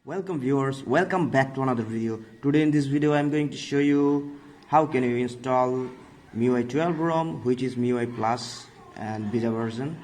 Welcome viewers, welcome back to another video. Today in this video I am going to show you how can you install MIUI 12 ROM, which is MIUI Plus and beta version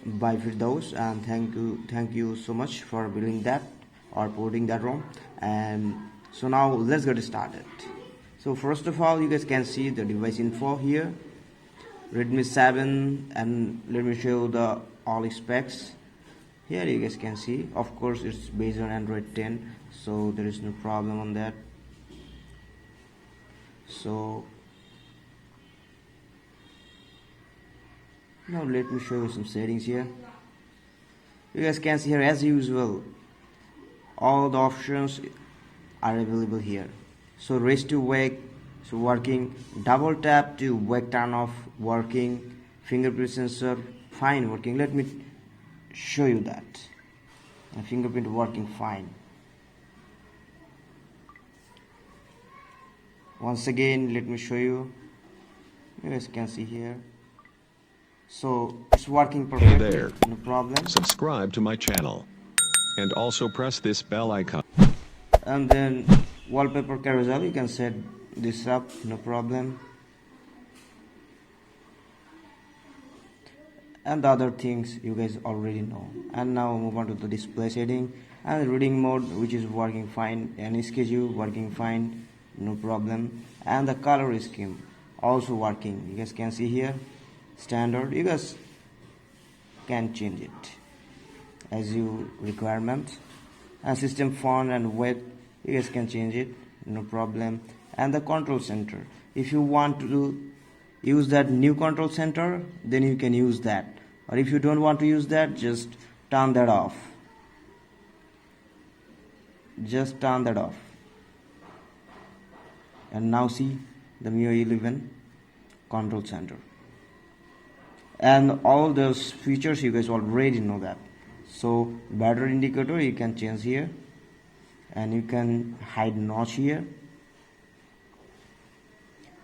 by Firdaus, and thank you so much for building that or porting that ROM. And so now let's get started. So first of all, you guys can see the device info here, Redmi 7, and let me show you the all specs. Here you guys can see, of course it's based on Android 10, so there is no problem on that. So now let me show you some settings here. You guys can see here, as usual, all the options are available here. So raise to wake, so working, double tap to wake turn off, working, fingerprint sensor fine, working. Let me show you that. My fingerprint working fine. Once again, let me show you. You guys can see here. So it's working perfectly. Hey there. No problem. Subscribe to my channel and also press this bell icon. And then wallpaper carousel, you can set this up, no problem. And the other things you guys already know. And now move on to the display setting and reading mode, which is working fine, and schedule working fine, no problem. And the color scheme also working. You guys can see here, standard. You guys can change it as you requirement. And system font and weight, you guys can change it, no problem. And the control center, if you want to use that new control center, then you can use that, or if you don't want to use that, just turn that off. Just turn that off. And now see the MIUI 11 control center, and all those features you guys already know that. So battery indicator you can change here, and you can hide notch here,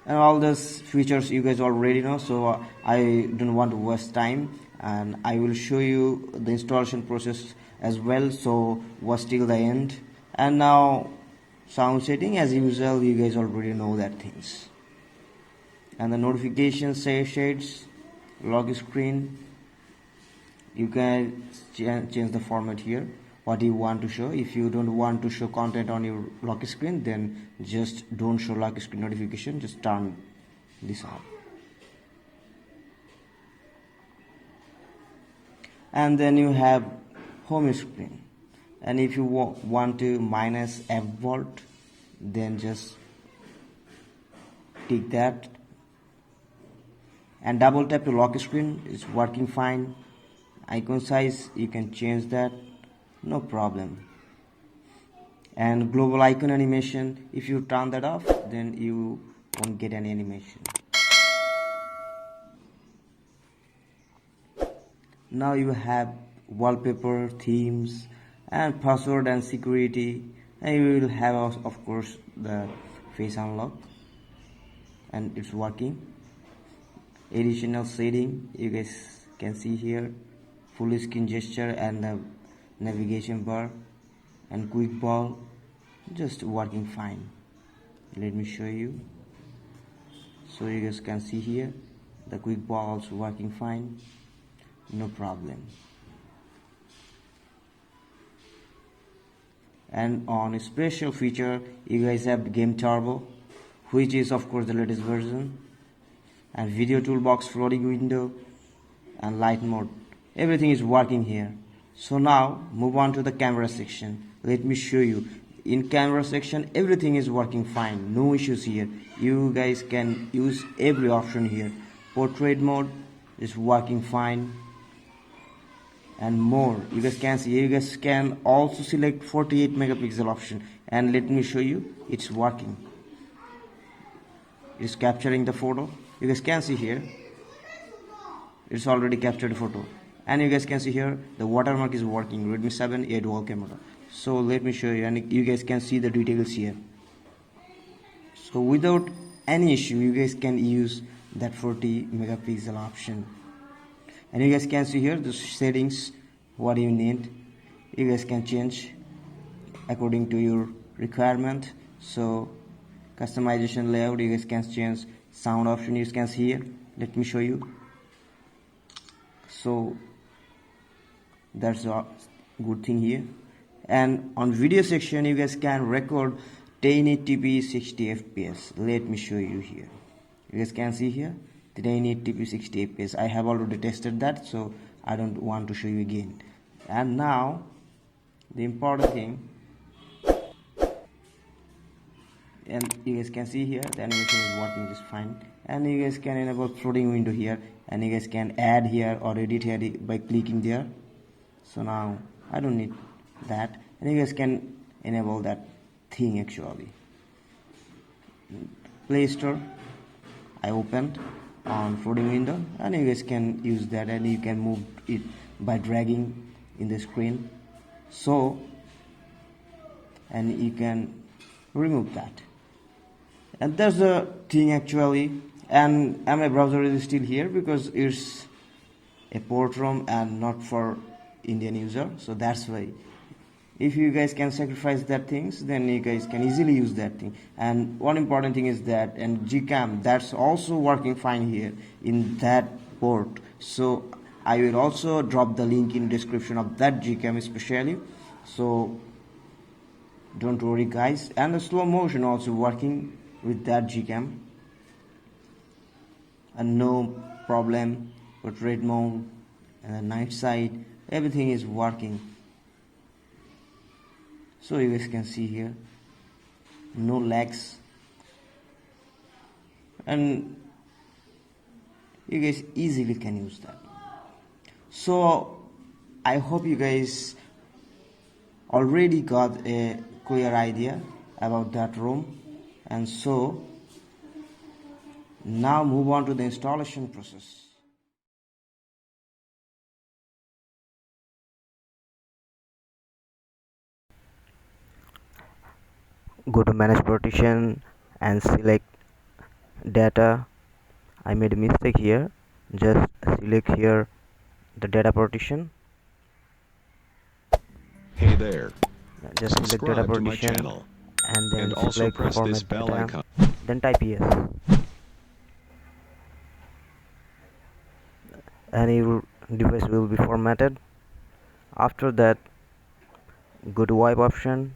and all those features you guys already know. So I don't want to waste time, and I will show you the installation process as well, so watch till the end. And now sound setting, as usual, you guys already know that things. And the notification shades, lock screen, you can change the format here, what you want to show. If you don't want to show content on your lock screen, then just don't show lock screen notification, just turn this on. And then you have home screen, and if you want to minus F volt, then just take that, and double tap to lock screen, is working fine. Icon size you can change that, no problem. And global icon animation, if you turn that off, then you won't get any animation. Now you have wallpaper, themes, and password and security, and you will have of course the face unlock, and it's working. Additional setting you guys can see here, full screen gesture and the navigation bar and quick ball, just working fine. Let me show you. So you guys can see here, the quick ball also working fine, no problem. And on a special feature, you guys have game turbo, which is of course the latest version, and video toolbox, floating window, and light mode. Everything is working here. So now move on to the camera section. Let me show you. In camera section, everything is working fine, no issues here. You guys can use every option here. Portrait mode is working fine, and more. You guys can see, you guys can also select 48 megapixel option, and let me show you, it's working. It's capturing the photo. You guys can see here, it's already captured a photo. And you guys can see here, the watermark is working, Redmi 7 a dual camera. So let me show you, and you guys can see the details here. So without any issue, you guys can use that 40 megapixel option. And you guys can see here the settings, what you need. You guys can change according to your requirement. So customization layout, you guys can change sound option, you can see here. Let me show you. So that's a good thing here. And on video section, you guys can record 1080p 60 fps. Let me show you here. You guys can see here the 1080p 60 fps. I have already tested that, so I don't want to show you again. And now the important thing, and you guys can see here the animation is working just fine. And you guys can enable floating window here, and you guys can add here or edit here by clicking there. So now I don't need that, and you guys can enable that thing. Actually, Play Store I opened on floating window, and you guys can use that, and you can move it by dragging in the screen. So, and you can remove that, and that's the thing actually. And my browser is still here because it's a port ROM and not for Indian user, so that's why. If you guys can sacrifice that things, then you guys can easily use that thing. And one important thing is that, and Gcam, that's also working fine here in that port. So I will also drop the link in description of that Gcam especially, so don't worry guys. And the slow motion also working with that Gcam, and no problem with red mode and the night side, everything is working. So you guys can see here no lags, and you guys easily can use that. So I hope you guys already got a clear idea about that ROM, and so now move on to the installation process. Go to manage partition and select data. I made a mistake here. Just select here the data partition. Hey there. Just select data Subscribe to my partition channel. and then And also select press this format bell data. icon. Then type yes. And your device will be formatted. After that, go to wipe option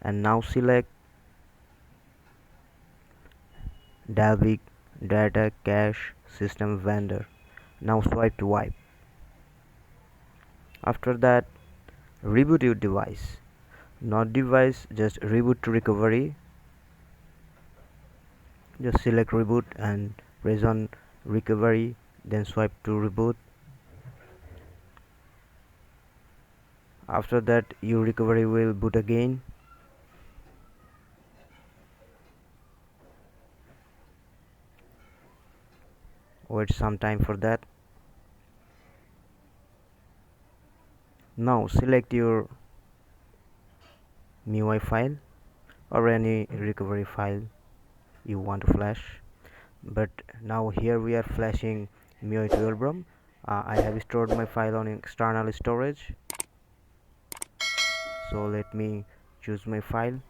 and now select Dalvik data cache system vendor. Now swipe to wipe. After that, reboot your device. Not device, just reboot to recovery. Just select reboot and press on recovery, then swipe to reboot. After that, your recovery will boot again. Wait some time for that. Now select your MIUI file or any recovery file you want to flash. But now here we are flashing MIUI 12 ROM. I have stored my file on external storage, so let me choose my file.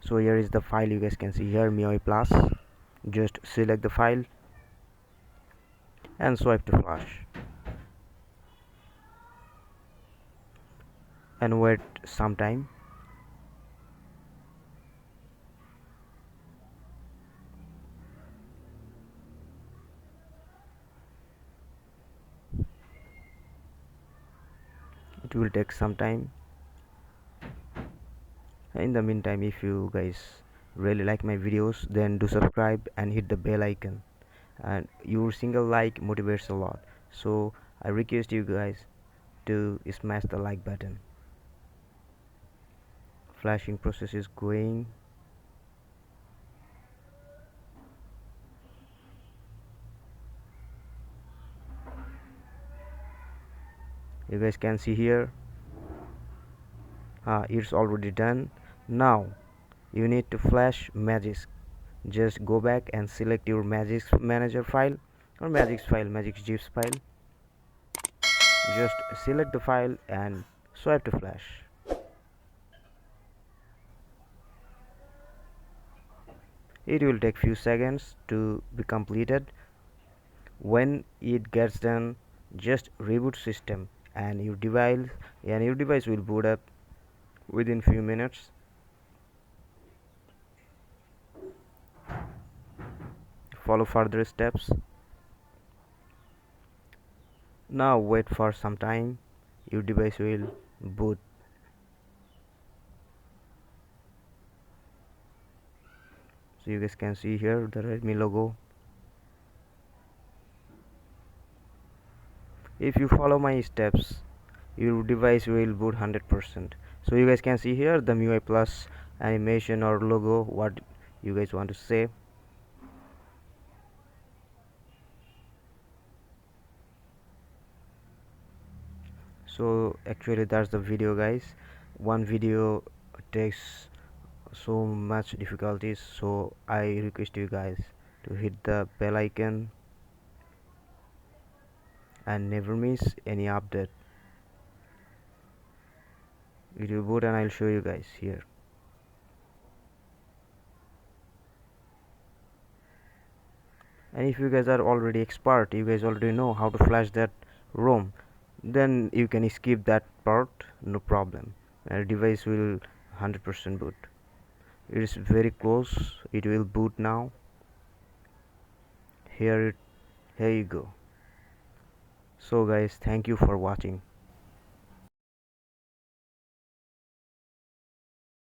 So here is the file, you guys can see here, MIUI plus. Just select the file and swipe to flash and wait some time. It will take some time. In the meantime, if you guys really like my videos, then do subscribe and hit the bell icon, and your single like motivates a lot, so I request you guys to smash the like button. Flashing process is going. You guys can see here, it's already done. Now you need to flash Magisk. Just go back and select your Magisk manager file or Magisk file, Magisk GIFs file. Just select the file and swipe to flash. It will take few seconds to be completed. When it gets done, just reboot system and your device will boot up within few minutes. Follow further steps. Now wait for some time. Your device will boot. So you guys can see here the Redmi logo. If you follow my steps, your device will boot 100%. So you guys can see here the MIUI plus animation or logo, what you guys want to say. So actually that's the video, guys. One video takes so much difficulties, so I request you guys to hit the bell icon and never miss any update. It will boot and I'll show you guys here. And if you guys are already expert, you guys already know how to flash that ROM, then you can skip that part, no problem. Device will 100% boot. It is very close, it will boot now. Here you go. So guys, thank you for watching.